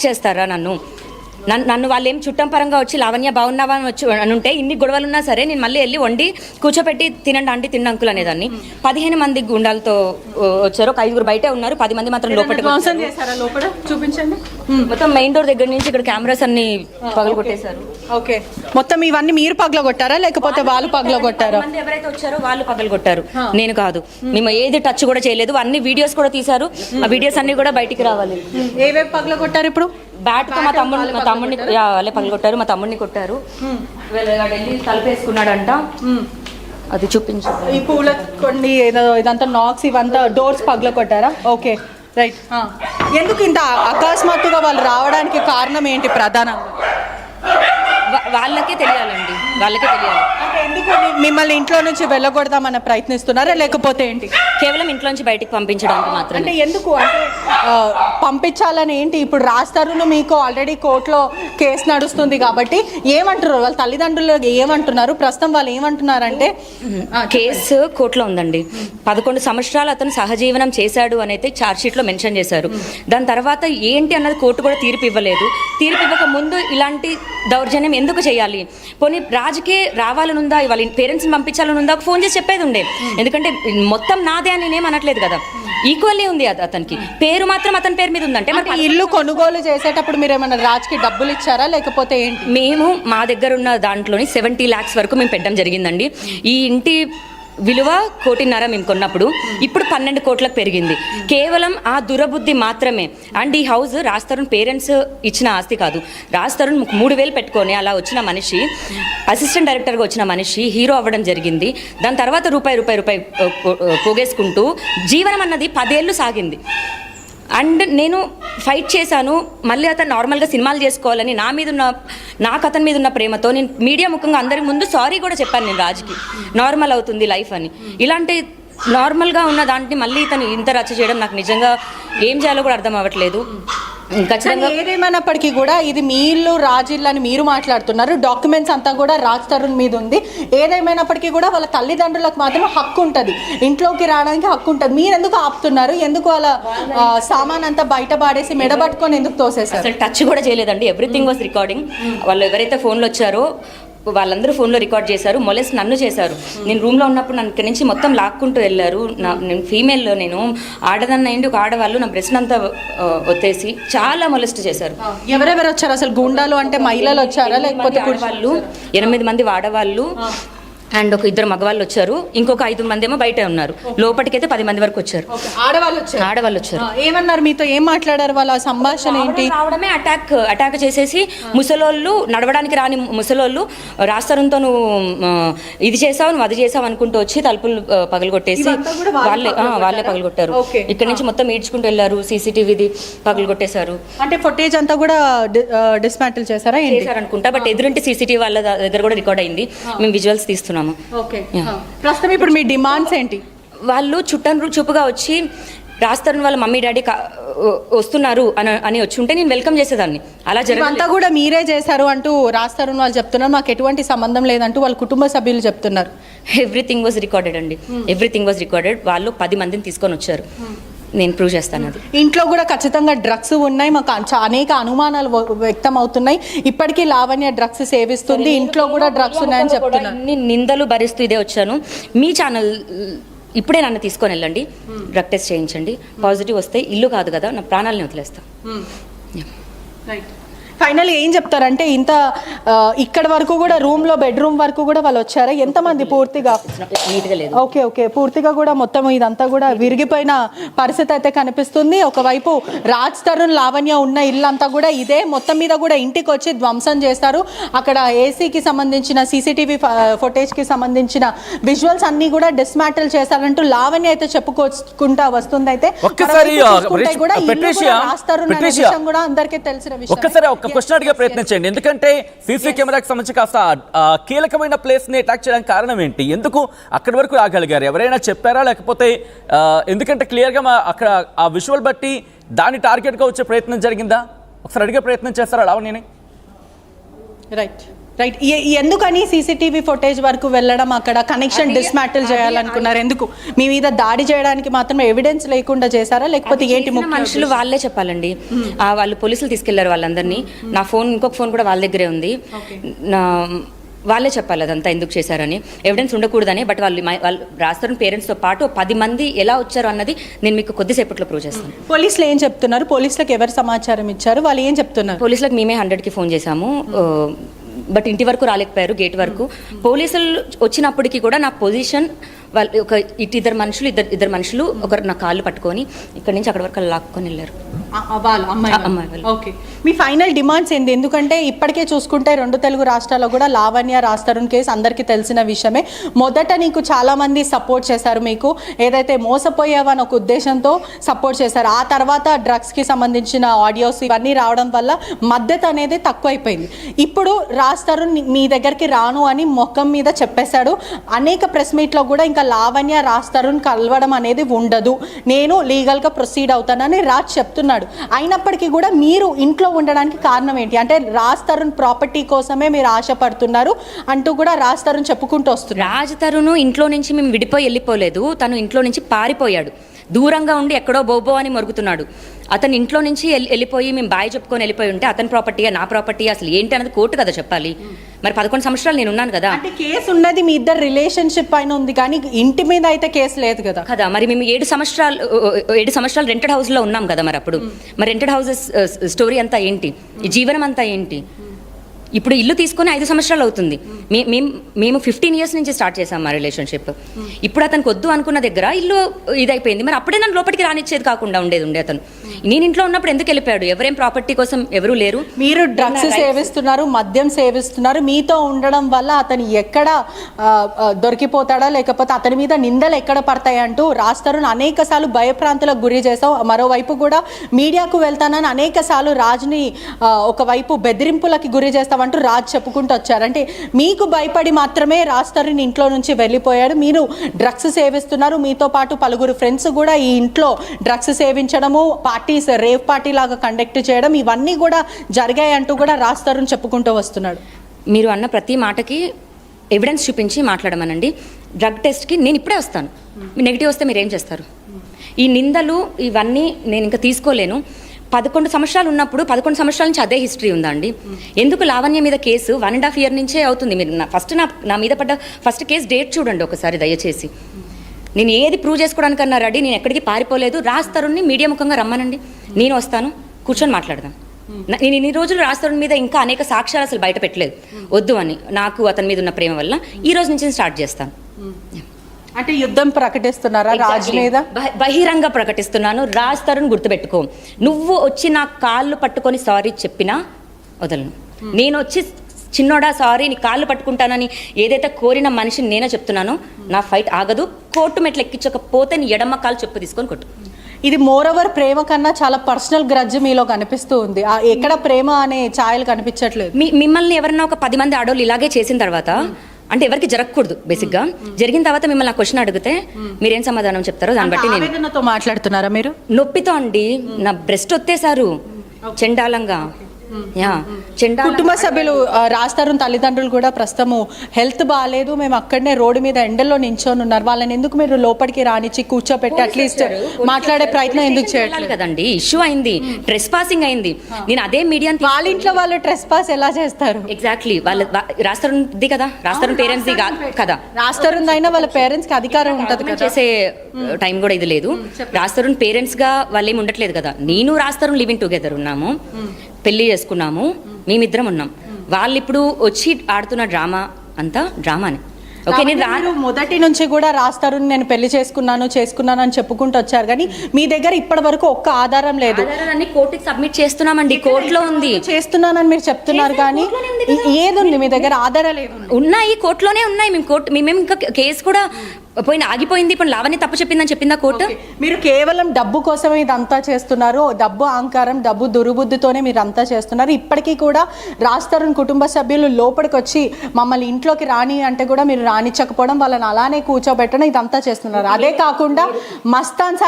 చేస్తారా నన్ను వాళ్ళు ఏం చుట్టం పరంగా వచ్చి లావణ్య బాగున్నావా అని వచ్చి అని ఉంటే ఇన్ని గొడవలు ఉన్నా సరే నేను మళ్ళీ వెళ్ళి వండి కూర్చోపెట్టి తినండి ఆంటీ తిన్న అంకుల్ అనేదాన్ని. 15 మంది గుండాలతో వచ్చారు, ఒక 5 బయటే ఉన్నారు, 10 మంది మాత్రం లోపల చూపించండి. మొత్తం మెయిన్ డోర్ దగ్గర నుంచి ఇక్కడ కెమెరాస్ అన్ని పగలగొట్టేశారు. ఓకే, మొత్తం ఇవన్నీ మీరు పగలగొట్టారా లేకపోతే వాళ్ళు పగలగొట్టారా? ఎవరైతే వచ్చారో వాళ్ళు పగలగొట్టారు, నేను కాదు. మేము ఏది టచ్ కూడా చేయలేదు. అన్ని వీడియోస్ కూడా తీశారు, ఆ వీడియోస్ అన్ని కూడా బయటికి రావాలి. ఏవేవి పగలగొట్టారు? ఇప్పుడు బ్యాట్ తో మా తమ్ముడిని వాళ్ళే పగలగొట్టారు, మా తమ్ముడిని కొట్టారు. వెళ్ళి తలుపేసుకున్నాడంట, అది చూపించారు. ఈ పూల కొన్ని ఇదంతా నాక్స్ ఇవంతా డోర్స్ పగలగొట్టారా? Okay, right. ఎందుకు ఇంత అకస్మాత్తుగా వాళ్ళు రావడానికి కారణం ఏంటి ప్రధానంగా? వాళ్ళకే తెలియాలండి, వాళ్ళకే తెలియాలి. అంటే ఎందుకు మిమ్మల్ని ఇంట్లో నుంచి వెళ్ళగొడదామని ప్రయత్నిస్తున్నారా లేకపోతే ఏంటి? కేవలం ఇంట్లో నుంచి బయటికి పంపించడానికి మాత్రం. అంటే ఎందుకు అంటే పంపించాలని ఏంటి? ఇప్పుడు రాస్తారు, మీకు ఆల్రెడీ కోర్టులో కేసు నడుస్తుంది కాబట్టి ఏమంటారు వాళ్ళ తల్లిదండ్రులు? ఏమంటున్నారు ప్రస్తుతం? వాళ్ళు ఏమంటున్నారంటే కేసు కోర్టులో ఉందండి. 11 సంవత్సరాలు అతను సహజీవనం చేశాడు అని అయితే ఛార్జ్ షీట్లో మెన్షన్ చేశారు. దాని తర్వాత ఏంటి అన్నది కోర్టు కూడా తీర్పు ఇవ్వలేదు. తీర్పు ఇవ్వక ముందు ఇలాంటి దౌర్జన్యం ఎందుకు చేయాలి? పోనీ రాజుకే రావాలనుందా, వాళ్ళ పేరెంట్స్ని పంపించాలనుందా, ఫోన్ చేసి చెప్పేది ఉండే. ఎందుకంటే మొత్తం నాదే అని నేనేం అనట్లేదు కదా, ఈక్వల్లీ ఉంది అతనికి. పేరు మాత్రం అతని పేరు మీద ఉందంటే మరి ఇల్లు కొనుగోలు చేసేటప్పుడు మీరు ఏమన్నా రాజుకి డబ్బులు ఇచ్చారా లేకపోతే ఏంటి? మేము మా దగ్గర ఉన్న దాంట్లోని 70 lakhs వరకు మేము పెట్టడం జరిగిందండి. ఈ ఇంటి విలువ 1.5 కోటి మేము కొన్నప్పుడు, ఇప్పుడు 12 కోట్లకు పెరిగింది. కేవలం ఆ దురబుద్ధి మాత్రమే. అండ్ ఈ హౌస్ రాజ్ తరుణ్ పేరెంట్స్ ఇచ్చిన ఆస్తి కాదు. రాజ్ తరుణ్ 3,000 పెట్టుకొని అలా వచ్చిన మనిషి, అసిస్టెంట్ డైరెక్టర్గా వచ్చిన మనిషి హీరో అవ్వడం జరిగింది. దాని తర్వాత రూపాయి పోగేసుకుంటూ జీవనం అన్నది 10 ఏళ్ళు సాగింది. అండ్ నేను ఫైట్ చేశాను, మళ్ళీ అతను నార్మల్గా సినిమాలు చేసుకోవాలని నాకు అతని మీద ఉన్న ప్రేమతో నేను మీడియా ముఖంగా అందరి ముందు సారీ కూడా చెప్పాను. నేను రాజుకి నార్మల్ అవుతుంది లైఫ్ అని. ఇలాంటి నార్మల్గా ఉన్న దాంట్లో మళ్ళీ ఇతను ఇంత రచ్చ చేయడం నాకు నిజంగా ఏం చేయాలో కూడా అర్థం అవ్వట్లేదు. ఖచ్చితంగా ఏదేమైనప్పటికీ కూడా ఇది మీ ఇల్లు రాజిల్లు అని మీరు మాట్లాడుతున్నారు. డాక్యుమెంట్స్ అంతా కూడా రాజ్ తరుణ్ మీద ఉంది. ఏదేమైనప్పటికీ కూడా వాళ్ళ తల్లిదండ్రులకు మాత్రం హక్కు ఉంటుంది, ఇంట్లోకి రావడానికి హక్కు ఉంటుంది. మీరు ఎందుకు ఆపుతున్నారు? ఎందుకు వాళ్ళ సామాన్ అంతా బయట పాడేసి మెడబట్టుకొని ఎందుకు తోసేసారు? అసలు టచ్ కూడా చేయలేదండి. Everything was recording. వాళ్ళు ఎవరైతే ఫోన్లో వచ్చారో వాళ్ళందరూ ఫోన్లో రికార్డ్ చేశారు. మొలెస్ట్ నన్ను చేశారు. నేను రూమ్లో ఉన్నప్పుడు నన్ను ఇక్కడి నుంచి మొత్తం లాక్కుంటూ వెళ్ళారు. నేను ఫీమేల్లో, నేను ఆడదన్న ఏంటి, ఒక ఆడవాళ్ళు నా బ్రెస్ట్ అంతా వచ్చేసి చాలా మొలెస్ట్ చేశారు. ఎవరెవరు వచ్చారు అసలు? గుండాలు అంటే మహిళలు వచ్చారా లేకపోతే వాళ్ళు? 8 మంది ఆడవాళ్ళు అండ్ ఒక 2 మగవాళ్ళు వచ్చారు. ఇంకొక 5 మంది ఏమో బయట ఉన్నారు. లోపలికైతే 10 మంది వరకు వచ్చారు. ఆడవాళ్ళు వచ్చారు. ఏమన్నారు మీతో? ఏం మాట్లాడారు? వాళ్ళ సంభాషణ ఏంటి? రావడమే అటాక్ చేసేసి ముసలోళ్ళు, నడవడానికి రాని ముసలోళ్ళు రాజ్ తరుణ్తో నువ్వు ఇది చేసావు, నువ్వు అది చేసావు అనుకుంటూ వచ్చి తలుపులు పగలగొట్టేసి వాళ్ళే పగలగొట్టారు. ఇక్కడ నుంచి మొత్తం ఈడ్చుకుంటూ వెళ్ళారు. సీసీటీవీది పగలగొట్టేశారు. అంటే ఫుటేజ్ అంతా కూడా డిస్మాంటిల్ చేశారా అనుకుంటా. బట్ ఎదురుంటి సీసీటీవీ వాళ్ళ దగ్గర కూడా రికార్డ్ అయింది. మేము విజువల్స్ తీస్తున్నాం. ప్రస్తుతం ఇప్పుడు మీ డిమాండ్స్ ఏంటి? వాళ్ళు చూపుగా వచ్చి రాజ్ తరుణ్ వాళ్ళ మమ్మీ డాడీ వస్తున్నారు అని వచ్చి ఉంటే నేను వెల్కమ్ చేసేదాన్ని. అలా అంతా కూడా మీరే చేశారు అంటూ రాజ్ తరుణ్ వాళ్ళు చెప్తున్నారు. మాకు ఎటువంటి సంబంధం లేదంటూ వాళ్ళ కుటుంబ సభ్యులు చెప్తున్నారు. ఎవ్రీథింగ్ వాజ్ రికార్డెడ్ అండి, ఎవ్రీథింగ్ వాజ్ రికార్డెడ్. వాళ్ళు 10 మందిని తీసుకొని వచ్చారు. నేను ప్రూవ్ చేస్తాను. అది ఇంట్లో కూడా ఖచ్చితంగా డ్రగ్స్ ఉన్నాయి. మాకు అనేక అనుమానాలు వ్యక్తం అవుతున్నాయి. ఇప్పటికీ లావణ్య డ్రగ్స్ సేవిస్తుంది, ఇంట్లో కూడా డ్రగ్స్ ఉన్నాయని చెప్తున్నారు. నిందలు భరిస్తూ ఇదే వచ్చాను. మీ ఛానల్ ఇప్పుడే నన్ను తీసుకొని వెళ్ళండి, డ్రగ్ టెస్ట్ చేయించండి. పాజిటివ్ వస్తే ఇల్లు కాదు కదా, నా ప్రాణాలని వదిలేస్తాను. ఫైనల్ ఏం చెప్తారంటే ఇంత ఇక్కడ వరకు కూడా రూమ్లో బెడ్రూమ్ వరకు కూడా వాళ్ళు వచ్చారా? ఎంతమంది? పూర్తిగా ఓకే పూర్తిగా కూడా మొత్తం ఇదంతా కూడా విరిగిపోయిన పరిస్థితి అయితే కనిపిస్తుంది. ఒకవైపు రాజ్ తరుణ్ లావణ్య ఉన్న ఇల్లంతా కూడా ఇదే. మొత్తం మీద కూడా ఇంటికి వచ్చి ధ్వంసం చేస్తారు. అక్కడ ఏసీకి సంబంధించిన సీసీటీవీ ఫుటేజ్కి సంబంధించిన విజువల్స్ అన్ని కూడా డిస్మాంటిల్ చేస్తారంటూ లావణ్య అయితే చెప్పుకుంటా వస్తుంది. అయితే రాజ్ తరుణ్ అనే విషయం కూడా అందరికీ తెలిసిన విషయం. క్వశ్చన్ అడిగే ప్రయత్నించండి. ఎందుకంటే సీసీ కెమెరాకి సంబంధించి కాస్త కీలకమైన ప్లేస్ ని అటాక్ చేయడానికి కారణం ఏంటి? ఎందుకు అక్కడి వరకు రాగలిగారు? ఎవరైనా చెప్పారా లేకపోతే ఎందుకంటే క్లియర్ గా అక్కడ ఆ విజువల్ బట్టి దాని టార్గెట్ గా వచ్చే ప్రయత్నం జరిగిందా? ఒకసారి అడిగే ప్రయత్నం చేస్తారా లావణ్యని? రైట్. రైట్. ఎందుకని సీసీటీవీ ఫుటేజ్ వరకు వెళ్ళడం, అక్కడ కనెక్షన్ డిస్మాంటిల్ చేయాలనుకున్నారు? ఎందుకు మీ మీద దాడి చేయడానికి మాత్రం ఎవిడెన్స్ లేకుండా చేశారా, లేకపోతే ఏంటి? మనుషులు వాళ్ళే చెప్పాలండి. వాళ్ళు పోలీసులు తీసుకెళ్లారు వాళ్ళందరినీ. నా ఫోన్, ఇంకొక ఫోన్ కూడా వాళ్ళ దగ్గరే ఉంది. వాళ్ళే చెప్పాలి అదంతా ఎందుకు చేశారని, ఎవిడెన్స్ ఉండకూడదని. బట్ వాళ్ళు రాస్తారు పేరెంట్స్తో పాటు 10 మంది ఎలా వచ్చారు అన్నది నేను మీకు కొద్దిసేపట్లో ప్రూవ్ చేస్తాను. పోలీసులు ఏం చెప్తున్నారు? పోలీసులకు ఎవరు సమాచారం ఇచ్చారు? వాళ్ళు ఏం చెప్తున్నారు? పోలీసులకు మేమే 100కి ఫోన్ చేశాము. బట్ ఇంటి వరకు రాలేకపోయారు, గేట్ వరకు. పోలీసులు వచ్చినప్పటికీ కూడా నా పొజిషన్, వాళ్ళు ఇద్దరు మనుషులు ఒకరు నా కాళ్ళు పట్టుకొని ఇక్కడి నుంచి అక్కడి వరకు లాక్కొని వెళ్ళారు. అమ్మాయి. ఓకే, మీ ఫైనల్ డిమాండ్స్ ఏంటి? ఎందుకంటే ఇప్పటికే చూసుకుంటే 2 తెలుగు రాష్ట్రాల్లో కూడా లావణ్య రాజ్-తరుణ్ కేసు అందరికీ తెలిసిన విషయమే. మొదట నీకు చాలా మంది సపోర్ట్ చేశారు, మీకు ఏదైతే మోసపోయావని ఒక ఉద్దేశంతో సపోర్ట్ చేశారు. ఆ తర్వాత డ్రగ్స్కి సంబంధించిన ఆడియోస్ ఇవన్నీ రావడం వల్ల మద్దతు అనేది తక్కువైపోయింది. ఇప్పుడు రాజ్-తరుణ్ మీ దగ్గరికి రాను అని మొఖం మీద చెప్పేశాడు. అనేక ప్రెస్ మీట్లో కూడా ఇంకా లావణ్య రాజ్-తరుణ్ కలవడం అనేది ఉండదు, నేను లీగల్గా ప్రొసీడ్ అవుతానని రాజ్ చెప్తున్నాడు. అయినప్పటికీ కూడా మీరు ఇంట్లో ఉండడానికి కారణం ఏంటి? అంటే రాజ్-తరుణ్ ప్రాపర్టీ కోసమే మీరు ఆశపడుతున్నారు అంటూ కూడా రాజ్-తరుణ్ చెప్పుకుంటూ వస్తున్నారు. రాజ్-తరుణ్ ఇంట్లో నుంచి మేము విడిపోయి వెళ్ళిపోలేదు, తను ఇంట్లో నుంచి పారిపోయాడు. దూరంగా ఉండి ఎక్కడో బోబో అని మరుగుతున్నాడు. అతను ఇంట్లో నుంచి వెళ్ళిపోయి మేము బాయ్ చెప్పుకొని వెళ్ళిపోయి ఉంటే అతని ప్రాపర్టీయా నా ప్రాపర్టీ అసలు ఏంటి అన్నది కోర్టు కదా చెప్పాలి. మరి 11 సంవత్సరాలు నేను ఉన్నాను కదా. అంటే కేసు ఉన్నది మీ ఇద్దరు రిలేషన్షిప్ పైన ఉంది, కానీ ఇంటి మీద అయితే కేసు లేదు కదా. కదా, మరి మేము 7 సంవత్సరాలు రెంటెడ్ హౌస్లో ఉన్నాం కదా. మరి అప్పుడు మరి రెంటెడ్ హౌసెస్ స్టోరీ అంతా ఏంటి, ఈ జీవనం అంతా ఏంటి? ఇప్పుడు ఇల్లు తీసుకొని 5 సంవత్సరాలు అవుతుంది. మేము 15 ఇయర్స్ నుంచి స్టార్ట్ చేసాం మా రిలేషన్షిప్. ఇప్పుడు అతనికి వద్దు అనుకున్న దగ్గర ఇల్లు ఇదైపోయింది. మరి అప్పుడే నన్ను లోపలికి రానిచ్చేది కాకుండా ఉండే అతను. నేను ఇంట్లో ఉన్నప్పుడు ఎందుకు వెళ్ళిపోయాడు? ఎవరేం ప్రాపర్టీ కోసం ఎవరూ లేరు. మీరు డ్రగ్స్ సేవిస్తున్నారు, మద్యం సేవిస్తున్నారు. మీతో ఉండడం వల్ల అతను ఎక్కడ దొరికిపోతాడా, లేకపోతే అతని మీద నిందలు ఎక్కడ పడతాయి అంటూ రాజ్-తరుణ్ అనేక సార్లు భయప్రాంతులకు గురి చేసావు. మరోవైపు కూడా మీడియాకు వెళ్తానని అనేక సార్లు రాజ్ని ఒకవైపు బెదిరింపులకి గురి చేస్తామంటూ రాజ్ చెప్పుకుంటూ వచ్చారు. అంటే మీకు భయపడి మాత్రమే రాజ్-తరుణ్ ఇంట్లో నుంచి వెళ్ళిపోయాడు. మీరు డ్రగ్స్ సేవిస్తున్నారు, మీతో పాటు పలువురు ఫ్రెండ్స్ కూడా ఈ ఇంట్లో డ్రగ్స్ సేవించడము, పార్టీస్ రేవ్ పార్టీ లాగా కండక్ట్ చేయడం ఇవన్నీ కూడా జరిగాయి అంటూ కూడా రాజ్-తరుణ్ చెప్పుకుంటూ వస్తున్నాడు. మీరు అన్న ప్రతి మాటకి ఎవిడెన్స్ చూపించి మాట్లాడమనండి. డ్రగ్ టెస్ట్కి నేను ఇప్పుడే వస్తాను. నెగిటివ్ వస్తే మీరు ఏం చేస్తారు? ఈ నిందలు ఇవన్నీ నేను ఇంకా తీసుకోలేను. 11 సంవత్సరాలు ఉన్నప్పుడు 11 సంవత్సరాల నుంచి అదే హిస్టరీ ఉందా అండి? ఎందుకు లావణ్య మీద కేసు 1.5 ఇయర్ నుంచే అవుతుంది. మీరు నా మీద పడ్డ ఫస్ట్ కేసు డేట్ చూడండి ఒకసారి దయచేసి. నేను ఏది ప్రూవ్ చేసుకోవడానికన్నా రెడీ, నేను ఎక్కడికి పారిపోలేదు. రాజ్-తరుణ్ని మీడియా ముఖంగా రమ్మనండి, నేను వస్తాను, కూర్చొని మాట్లాడదాం. నేను ఇన్ని రోజులు రాజ్-తరుణ్ మీద ఇంకా అనేక సాక్ష్యాలు అసలు బయట పెట్టలేదు, వద్దు అని. నాకు అతని మీద ఉన్న ప్రేమ వల్ల ఈ రోజు నుంచి స్టార్ట్ చేస్తాను. అంటే యుద్ధం ప్రకటిస్తున్నారా రాజ్ మీద? బహిరంగ ప్రకటిస్తున్నాను. రాజ్-తరుణ్ గుర్తుపెట్టుకో, నువ్వు వచ్చి నా కాళ్ళు పట్టుకొని సారీ చెప్పినా వదలను. నేను వచ్చి చిన్నోడా సారీ నీ కాళ్ళు పట్టుకుంటానని ఏదైతే కోరిన మనిషిని నేనే చెప్తున్నానో, నా ఫైట్ ఆగదు. కోర్టు మెట్లు ఎక్కించకపోతే నీ ఎడమ కాలు చెప్పు తీసుకొని కొట్టు. ఇది మోరోవర్ ప్రేమ కన్నా చాలా పర్సనల్ గ్రడ్జ్ మీలో కనిపిస్తూ ఉంది. ఎక్కడ ప్రేమ అనే ఛాయలు కనిపించట్లేదు. మిమ్మల్ని ఎవరన్నా ఒక 10 మంది ఆడోళ్ళు ఇలాగే చేసిన తర్వాత, అంటే ఎవరికి జరగకూడదు బేసిక్గా, జరిగిన తర్వాత మిమ్మల్ని ఆ క్వశ్చన్ అడిగితే మీరేం సమాధానం చెప్తారో దాన్ని బట్టి. నేను మాట్లాడుతున్నారా మీరు? నొప్పితో అండి, నా బ్రెస్ట్ ఒత్తేసారు చెండాలంగా. కుటుంబ సభ్యులు రాజ్-తరుణ్ తల్లిదండ్రులు కూడా ప్రస్తుతము హెల్త్ బాగాలేదు, మేము అక్కడనే రోడ్డు మీద ఎండల్లో నించొని ఉన్నారు, వాళ్ళని ఎందుకు మీరు లోపలికి రానిచ్చి కూర్చోపెట్టి అట్లీస్ట్ మాట్లాడే ప్రయత్నం ఎందుకు చేయట్లేదు కదండి? ఇష్యూ అయింది, ట్రెస్ పాసింగ్ అయింది. నేను అదే మీడియా, వాళ్ళ ఇంట్లో వాళ్ళు ట్రెస్ పాస్ ఎలా చేస్తారు? ఎగ్జాక్ట్లీ, వాళ్ళ రాజ్-తరుణ్ది కదా, రాజ్-తరుణ్ పేరెంట్స్ కదా. రాజ్-తరుణ్ అయినా వాళ్ళ పేరెంట్స్ కి అధికారం ఉంటది కదా, చేసే టైం కూడా ఇది లేదు. రాజ్-తరుణ్ పేరెంట్స్ గా వాళ్ళు ఏమి ఉండట్లేదు కదా. నేను రాజ్-తరుణ్ లివింగ్ టుగెదర్ ఉన్నాము, పెళ్లి చేసుకున్నాము, మేమిద్దరం ఉన్నాం. వాళ్ళు ఇప్పుడు వచ్చి ఆడుతున్న డ్రామా అంతా డ్రామానే. ఓకే, నేను మొదటి నుంచి కూడా రాజ్-తరుణ్ నేను పెళ్లి చేసుకున్నాను అని చెప్పుకుంటూ వచ్చారు, కానీ మీ దగ్గర ఇప్పటి వరకు ఒక్క ఆధారం లేదు. కోర్టుకి సబ్మిట్ చేస్తున్నామండి, కోర్టులో ఉంది. చేస్తున్నానని మీరు చెప్తున్నారు, కానీ ఏది ఉంది మీ దగ్గర? ఆధారాలు ఉన్నాయి, కోర్టులోనే ఉన్నాయి. మేము ఇంకా కేసు కూడా ఆగిపోయింది. ఇప్పుడు లావణ్య తప్పు చెప్పిందని చెప్పిందా కోర్టు? మీరు కేవలం డబ్బు కోసమే ఇదంతా చేస్తున్నారు, డబ్బు అహంకారం, డబ్బు దుర్బుద్ధితోనే మీరు అంతా చేస్తున్నారు. ఇప్పటికీ కూడా రాజ్-తరుణ్ కుటుంబ సభ్యులు లోపలికి వచ్చి మమ్మల్ని ఇంట్లోకి రాని అంటే కూడా మీరు రానిచ్చకపోవడం, వాళ్ళని అలానే కూర్చోబెట్టడం, ఇదంతా చేస్తున్నారు. అదే కాకుండా మస్తాన్ సాయి